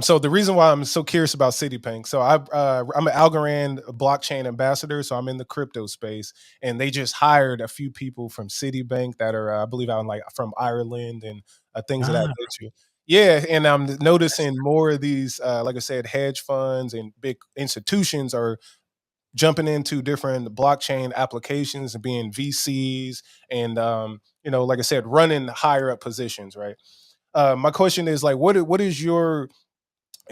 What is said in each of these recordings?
So the reason why I'm so curious about Citibank, so I'm an Algorand blockchain ambassador, so I'm in the crypto space, and they just hired a few people from Citibank that are, I believe, out in, like, from Ireland and things of that Ah, nature. Yeah, and I'm noticing more of these, like I said, hedge funds and big institutions are jumping into different blockchain applications and being VCs and like I said, running higher up positions, right? My question is like, what is your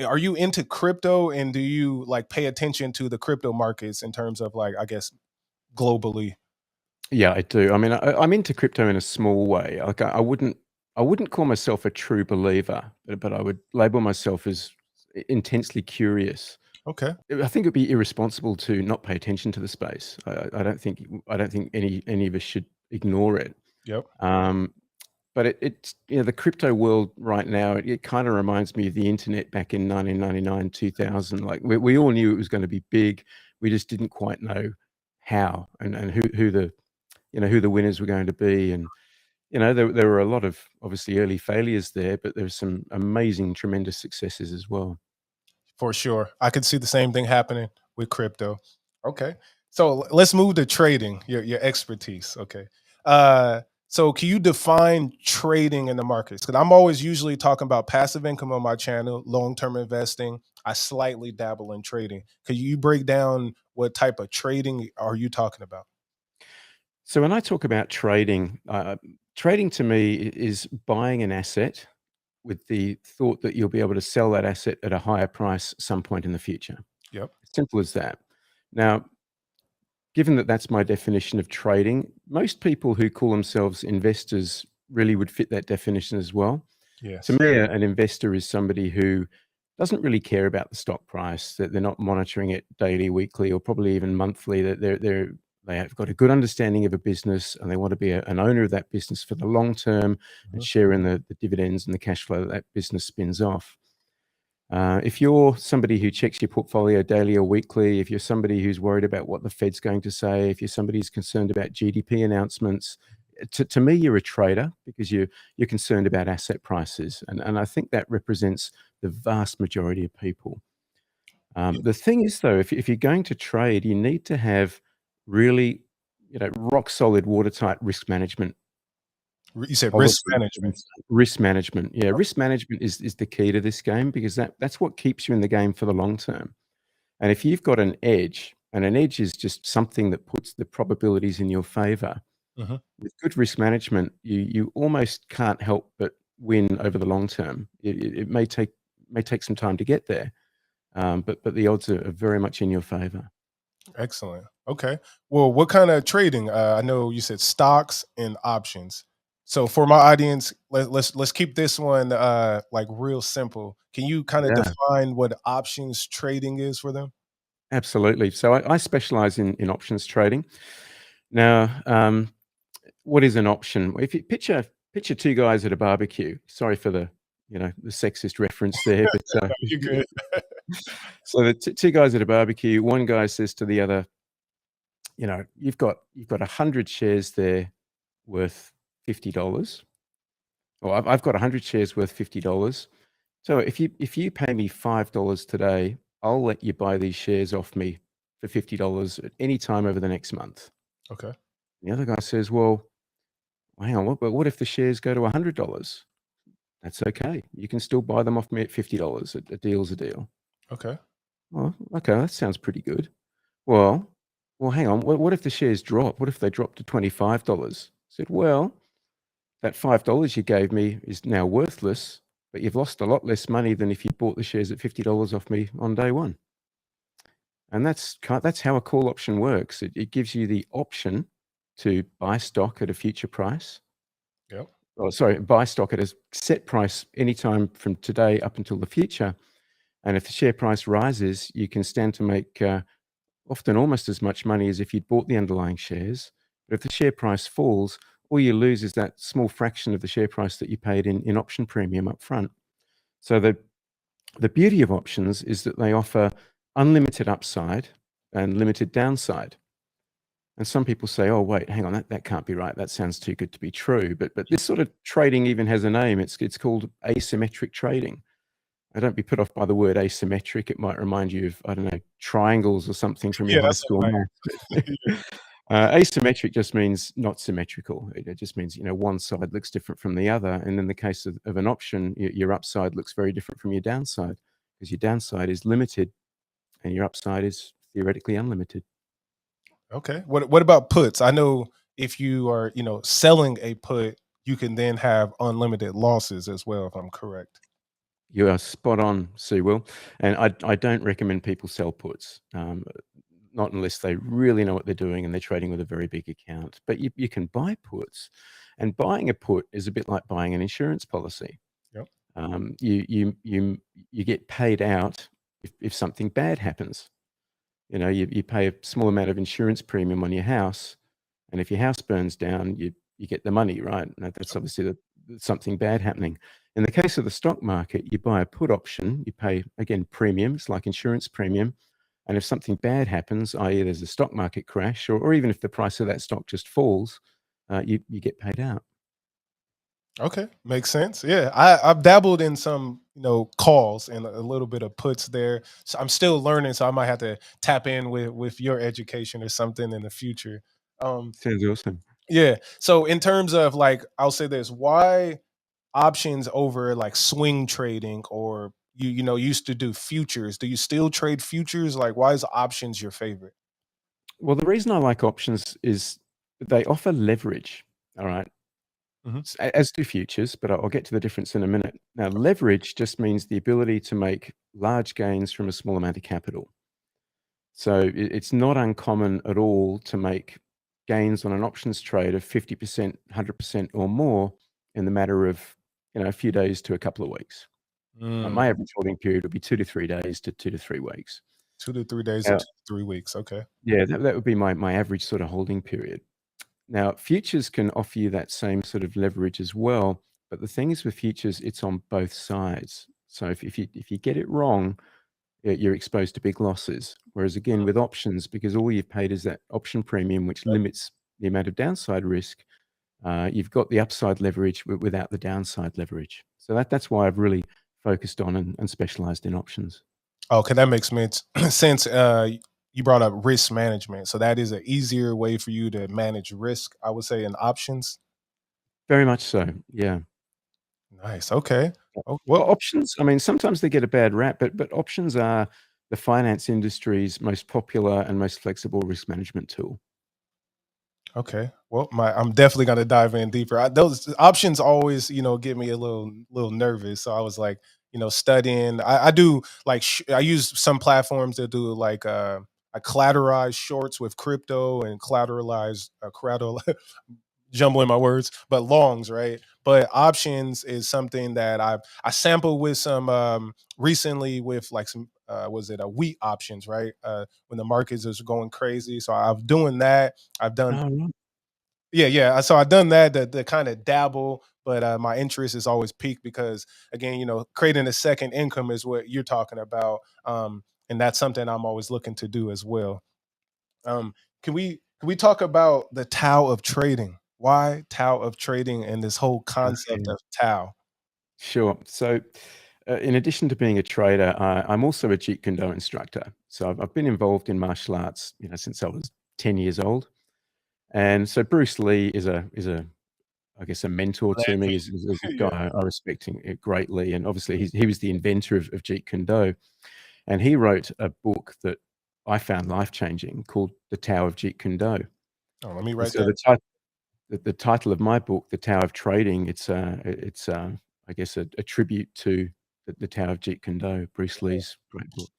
are you into crypto and do you like pay attention to the crypto markets in terms of like I guess globally? yeah, I do. I mean, I'm into crypto in a small way. Like, I wouldn't call myself a true believer, but I would label myself as intensely curious. Okay. I think it'd be irresponsible to not pay attention to the space. I don't think any of us should ignore it. Yep. Um, but it's the crypto world right now. It kind of reminds me of the internet back in 1999, 2000. Like we all knew it was going to be big. We just didn't quite know how and who the who the winners were going to be. And there were a lot of obviously early failures there, but there were some amazing, tremendous successes as well. For sure. I could see the same thing happening with crypto. Okay. So let's move to trading, your expertise. Okay. So can you define trading in the markets? Because I'm always usually talking about passive income on my channel, long-term investing. I slightly dabble in trading. Could you break down what type of trading are you talking about? So when I talk about trading, trading to me is buying an asset with the thought that you'll be able to sell that asset at a higher price some point in the future. Yep. Simple as that. Now, given that that's my definition of trading, most people who call themselves investors really would fit that definition as well. To Yes. me, an investor is somebody who doesn't really care about the stock price, that they're not monitoring it daily, weekly, or probably even monthly, that they have got a good understanding of a business and they want to be an owner of that business for the long term and Mhm. share in the dividends and the cash flow that that business spins off. If you're somebody who checks your portfolio daily or weekly, if you're somebody who's worried about what the Fed's going to say, if you're somebody who's concerned about GDP announcements, to me, you're a trader because you're concerned about asset prices, and I think that represents the vast majority of people. Yeah. The thing is, though, if you're going to trade, you need to have really, rock solid, watertight risk management You said risk policy. management. Risk management. Yeah, risk management is the key to this game because that's what keeps you in the game for the long term. And if you've got an edge, and an edge is just something that puts the probabilities in your favor, Mhm. with good risk management, you almost can't help but win over the long term. It may take some time to get there, but the odds are very much in your favor. Excellent. Okay. Well, what kind of trading? I know you said stocks and options. So for my audience, let's keep this one like real simple. Can you kind of Yeah, define what options trading is for them? absolutely. So I specialize in options trading. Now, what is an option? If you picture two guys at a barbecue. Sorry for the the sexist reference there, but No, you're good. so the two guys at a barbecue. One guy says to the other, you've got 100 shares there worth $50. Or I've got 100 shares worth $50. So if you pay me $5 today, I'll let you buy these shares off me for $50 at any time over the next month. Okay. The other guy says, well, hang on, but what if the shares go to $100? That's okay. You can still buy them off me at $50. A deal's a deal. Okay. Well, okay, that sounds pretty good. Well, hang on. What if the shares drop? What if they drop to $25? I said, well, that $5 you gave me is now worthless, but you've lost a lot less money than if you bought the shares at $50 off me on day one. And that's how a call option works. It gives you the option to buy stock at a future price. Yep. Oh, sorry, buy stock at a set price anytime from today up until the future. And if the share price rises, you can stand to make often almost as much money as if you'd bought the underlying shares. But if the share price falls, all you lose is that small fraction of the share price that you paid in option premium up front. So the beauty of options is that they offer unlimited upside and limited downside. And some people say, "Oh, wait, hang on, that can't be right. That sounds too good to be true." But this sort of trading even has a name. It's called asymmetric trading. don't be put off by the word asymmetric. It might remind you of, I don't know, triangles or something from your Yeah, high that's school what math. I Asymmetric just means not symmetrical. It just means, one side looks different from the other. And in the case of an option, your upside looks very different from your downside, because your downside is limited and your upside is theoretically unlimited. Okay. What about puts? I know if you are, selling a put, you can then have unlimited losses as well, if I'm correct. You are spot on, Sue Will. And I don't recommend people sell puts, not unless they really know what they're doing and they're trading with a very big account. But you can buy puts, and buying a put is a bit like buying an insurance policy. Yep. You get paid out if something bad happens. You pay a small amount of insurance premium on your house, and if your house burns down, you get the money, right? And that's obviously something bad happening. In the case of the stock market, you buy a put option, you pay, again, premiums like insurance premium. And if something bad happens, i.e., there's a stock market crash, or even if the price of that stock just falls, you get paid out. Okay, makes sense. Yeah, I've dabbled in some, calls and a little bit of puts there. So I'm still learning, so I might have to tap in with your education or something in the future. Um, Sounds awesome. yeah. So in terms of like, I'll say this: why options over like swing trading, or you used to do futures? Do you still trade futures? Like, why is options your favorite? Well, the reason I like options is they offer leverage. All right. Hmm. As do futures, but I'll get to the difference in a minute. Now, leverage just means the ability to make large gains from a small amount of capital. So it's not uncommon at all to make gains on an options trade of 50%, 100% or more in the matter of, a few days to a couple of weeks. Mm, My average holding period would be 2 to 3 days to 2 to 3 weeks. 2 to 3 days or Now, 2 to 3 weeks. Okay. yeah, that would be my average sort of holding period. Now, futures can offer you that same sort of leverage as well, but the thing is with futures, it's on both sides. So if you get it wrong, you're exposed to big losses. Whereas again, with options, because all you've paid is that option premium, which limits the amount of downside risk, you've got the upside leverage without the downside leverage. So that's why I've really focused on and specialized in options. Okay, that makes sense. You brought up risk management, so that is an easier way for you to manage risk, I would say, in options. Very much so. Yeah. Nice. Okay. Oh Options, I mean, sometimes they get a bad rap, but options are the finance industry's most popular and most flexible risk management tool. okay. Well, I'm definitely gonna dive in deeper. Those options always, get me a little nervous. So I was like, studying. I do like I use some platforms that do like I collateralize shorts with crypto and collateral jumbling my words, but longs, right? But options is something that I sampled with some recently with like some was it a wheat options, right? When the markets is going crazy. So I'm doing that. I've done Oh, right. yeah. So I've done that to kind of dabble, but my interest is always peaked because again, creating a second income is what you're talking about. And that's something I'm always looking to do as well. Um, can we talk about the Tao of trading? Why Tao of trading and this whole concept Yeah. of Tao? Sure. So, in addition to being a trader, I'm also a Jeet Kune Do instructor. So I've been involved in martial arts, since I was 10 years old. And so Bruce Lee is a I guess a mentor to me, Legend. is a Yeah. guy I respect greatly. And obviously he was the inventor of Jeet Kune Do. And he wrote a book that I found life changing called The Tao of Jeet Kune Do. Oh, let me And write so that. the title of my book, The Tao of Trading, it's I guess a tribute to the Tao of Jeet Kune Do, Bruce Lee's great book.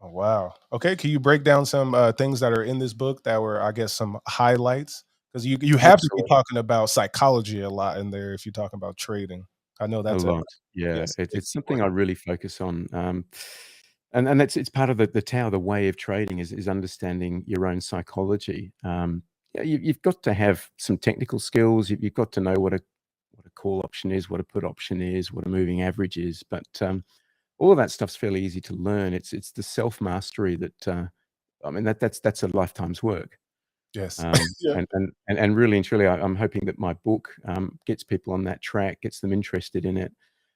Oh, wow. Okay, can you break down some things that are in this book that were, I guess, some highlights? Because you have to be Absolutely. talking about psychology a lot in there if you're talking about trading. I know A that's a lot. Yeah, yes, it's it's something I important. really focus on. And it's part of the Tao, the way of trading is understanding your own psychology. Yeah, you've got to have some technical skills. You've got to know what a call option is, what a put option is, what a moving average is. But all of that stuff's fairly easy to learn. It's the self mastery that I mean that's a lifetime's work. Yes. Um, Yeah. and really and truly, I'm hoping that my book gets people on that track, gets them interested in it.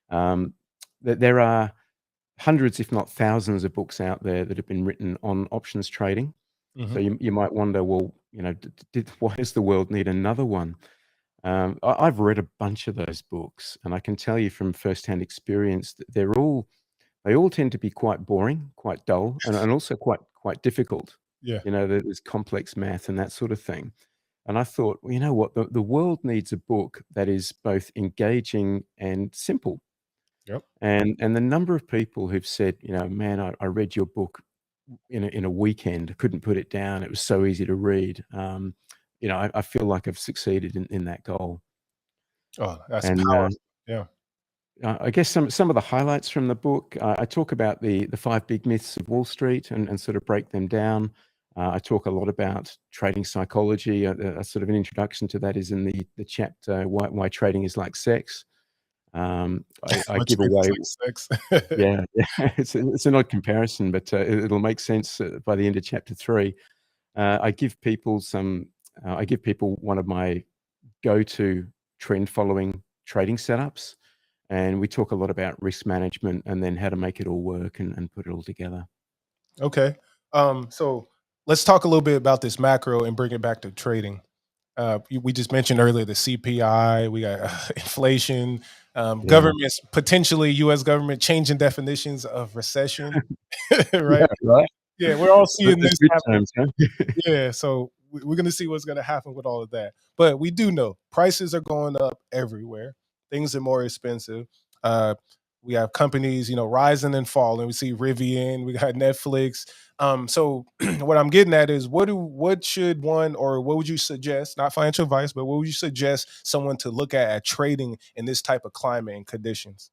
Um, there are hundreds, if not thousands, of books out there that have been written on options trading. So you might wonder, well, why does the world need another one? I've read a bunch of those books, and I can tell you from firsthand experience that they all tend to be quite boring, quite dull, and also quite difficult. Yeah. There's complex math and that sort of thing. And I thought, well, you know what? The world needs a book that is both engaging and simple. Yep. And the number of people who've said, man, I read your book in a weekend, I couldn't put it down. It was so easy to read. I feel like I've succeeded in that goal. Oh, that's And powerful. Yeah. I guess some of the highlights from the book, I talk about the 5 big myths of Wall Street and sort of break them down. I talk a lot about trading psychology. A sort of an introduction to that is in the chapter, Why Trading is Like Sex. I Much give away. like sex. Yeah, it's an odd comparison, but it'll make sense by the end of chapter 3. I give people one of my go-to trend following trading setups. And we talk a lot about risk management and then how to make it all work and put it all together. Okay. So let's talk a little bit about this macro and bring it back to trading. We just mentioned earlier the CPI, we got inflation, Yeah. governments, potentially U.S. government changing definitions of recession, Yeah, right? right. Yeah, we're all seeing Those this good happen. terms, huh? Yeah, so we're going to see what's going to happen with all of that. But we do know prices are going up everywhere. Things are more expensive. Uh, we have companies, rising and falling. We see Rivian, we got Netflix. So what I'm getting at is what should one, or what would you suggest, not financial advice, but what would you suggest someone to look at trading in this type of climate and conditions?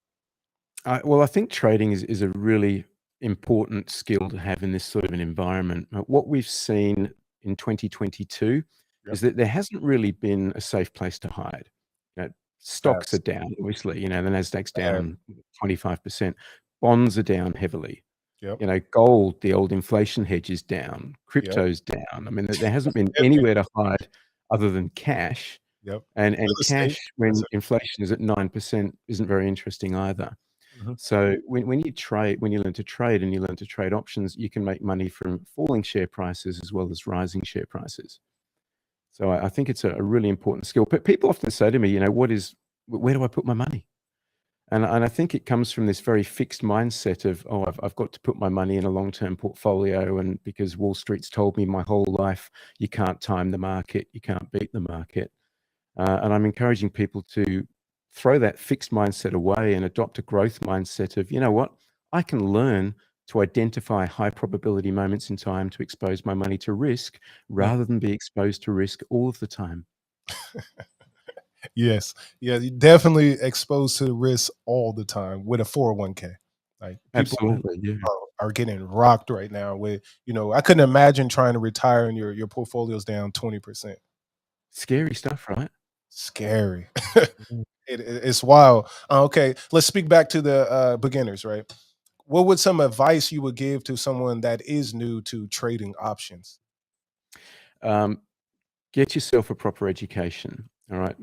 Well, I think trading is a really important skill to have in this sort of an environment. What we've seen in 2022 Yep. is that there hasn't really been a safe place to hide. You know, Stocks are Facts. down, obviously. The Nasdaq's Uh, down 25%. Bonds are down heavily. yep. Gold, the old inflation hedge, is down. Yep. Crypto's down. I mean, there hasn't been Every- anywhere to hide other than cash. Yep. And Real estate. cash, when That's inflation is at 9%, isn't very interesting either. it. So when you learn to trade and you learn to trade options, you can make money from falling share prices as well as rising share prices. So I think it's a really important skill. But people often say to me, where do I put my money? And I think it comes from this very fixed mindset of, oh, I've got to put my money in a long-term portfolio, and because Wall Street's told me my whole life, you can't time the market, you can't beat the market. And I'm encouraging people to throw that fixed mindset away and adopt a growth mindset of, you know what, I can learn to identify high probability moments in time to expose my money to risk Mhm. rather than be exposed to risk all of the time. Yes. Yeah, you definitely exposed to risk all the time with a 401k. Like people Absolutely. Yeah. are getting rocked right now with, I couldn't imagine trying to retire and your portfolio's down 20%. Scary stuff, right? Scary. Mhm. It's wild. Okay, let's speak back to the beginners, right? What would some advice you would give to someone that is new to trading options? Um, get yourself a proper education. All right.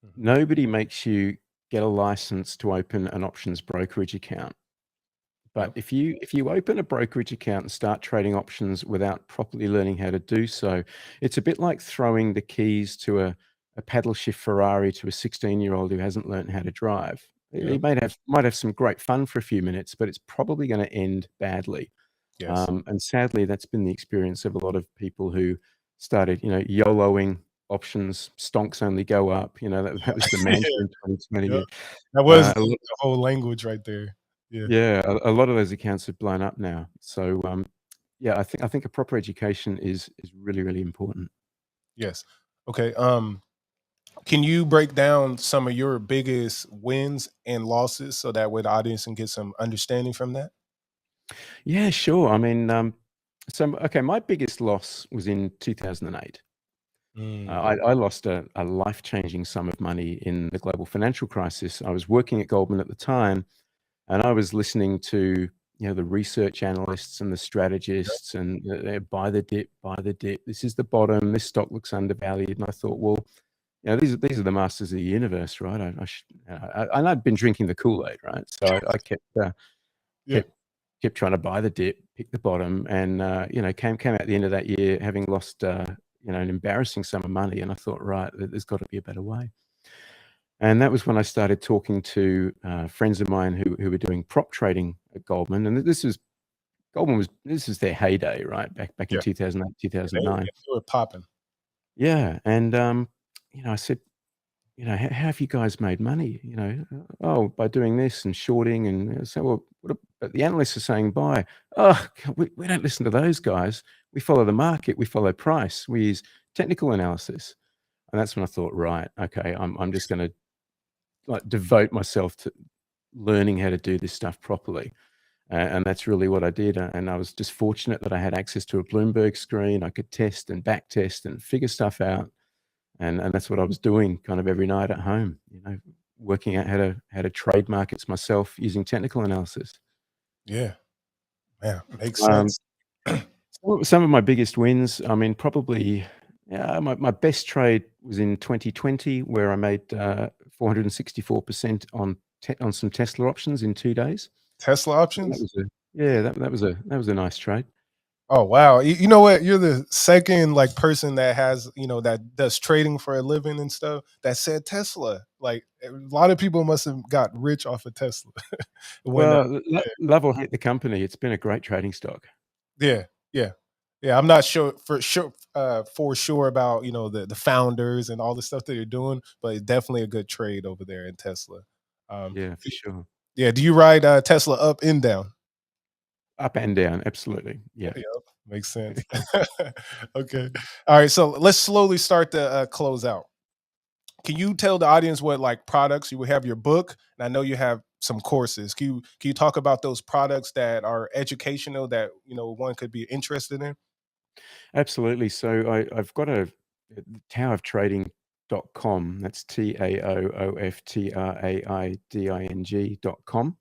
Mhm. Nobody makes you get a license to open an options brokerage account. But Yep. if you open a brokerage account and start trading options without properly learning how to do so, it's a bit like throwing the keys to a paddle shift Ferrari to a 16-year-old who hasn't learned how to drive. He Yep. might have some great fun for a few minutes, but it's probably going to end badly. Yes. And sadly, that's been the experience of a lot of people who started, YOLOing options. Stonks only go up. That was the mantra in Yep. 2020. That was Uh, the whole language right there. Yeah. yeah, a lot of those accounts have blown up now. So, yeah, I think a proper education is really, really important. Yes. Okay. Can you break down some of your biggest wins and losses so that way the audience can get some understanding from that? Yeah, sure. I mean, okay, my biggest loss was in 2008. Mm, I lost a life-changing sum of money in the global financial crisis. I was working at Goldman at the time, and I was listening to the research analysts and the yep, strategists, and buy the dip, buy the dip. This is the bottom. This stock looks undervalued, and I thought, well, these are the masters of the universe, right? And I'd been drinking the Kool-Aid, right? So I kept yeah, kept trying to buy the dip, pick the bottom, and came out at the end of that year having lost an embarrassing sum of money. And I thought, right, there's got to be a better way. And that was when I started talking to friends of mine who were doing prop trading at Goldman. And this is their heyday, right? Back in Yeah. 2008, They 2009. were popping. Yeah. And, I said, how have you guys made money? Oh, by doing this and shorting. And so, well, but the analysts are saying buy. Oh, we don't listen to those guys. We follow the market. We follow price. We use technical analysis. And that's when I thought, right, okay, I'm just going to devote myself to learning how to do this stuff properly. And that's really what I did. And I was just fortunate that I had access to a Bloomberg screen. I could test and back test and figure stuff out. And that's what I was doing kind of every night at home, working out how to trade markets myself using technical analysis. Yeah. Yeah. Makes Um, sense. some of my biggest wins, I mean, probably, my best trade was in 2020, where I made 464% on some Tesla options in 2 days. Tesla And options? that was a nice trade. Oh wow. You know what? You're the second like person that has, that does trading for a living and stuff that said Tesla. Like a lot of people must have got rich off of Tesla. when Well, love or hate the company. It's been a great trading stock. Yeah, yeah. Yeah, I'm not for sure about, the founders and all the stuff that they're doing, but it's definitely a good trade over there in Tesla. Um, Yeah, for sure. yeah, do you ride Tesla up and down? Up and down, absolutely. Yeah. Yep, makes sense. Okay. All right, so let's slowly start to close out. Can you tell the audience what like products you have your book, and I know you have some courses. Can you talk about those products that are educational that one could be interested in? Absolutely. So I've got a Tao of Trading.com. That's TaoofTraiding.com.